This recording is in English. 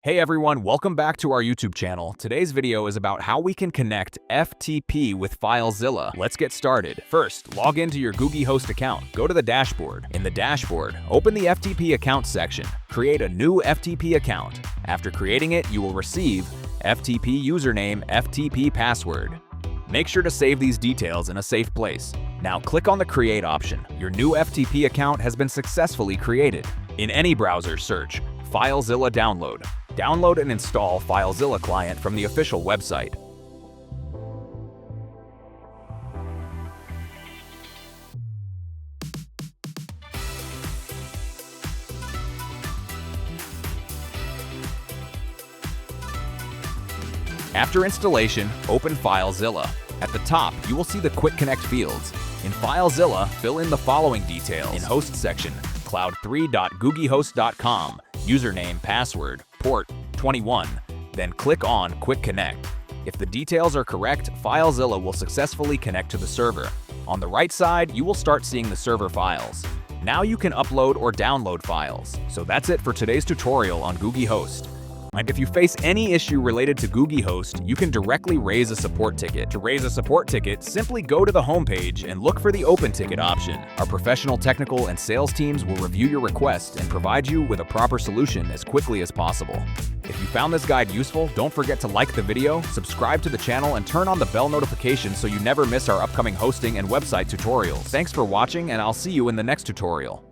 Hey everyone, welcome back to our YouTube channel. Today's video is about how we can connect FTP with FileZilla. Let's get started. First, log into your GoogieHost account. Go to the dashboard. In the dashboard, open the FTP account section. Create a new FTP account. After creating it, you will receive FTP username, FTP password. Make sure to save these details in a safe place. Now click on the Create option. Your new FTP account has been successfully created. In any browser, search FileZilla Download. Download and install FileZilla client from the official website. After installation, open FileZilla. At the top, you will see the Quick Connect fields. In FileZilla, fill in the following details. In Host section, cloud3.googiehost.com, username, password, port 21, then click on Quick Connect. If the details are correct, FileZilla will successfully connect to the server. On the right side, you will start seeing the server files. Now you can upload or download files. So that's it for today's tutorial on GoogieHost. And if you face any issue related to GoogieHost, you can directly raise a support ticket. To raise a support ticket, simply go to the homepage and look for the Open Ticket option. Our professional technical and sales teams will review your request and provide you with a proper solution as quickly as possible. If you found this guide useful, don't forget to like the video, subscribe to the channel, and turn on the bell notification so you never miss our upcoming hosting and website tutorials. Thanks for watching, and I'll see you in the next tutorial.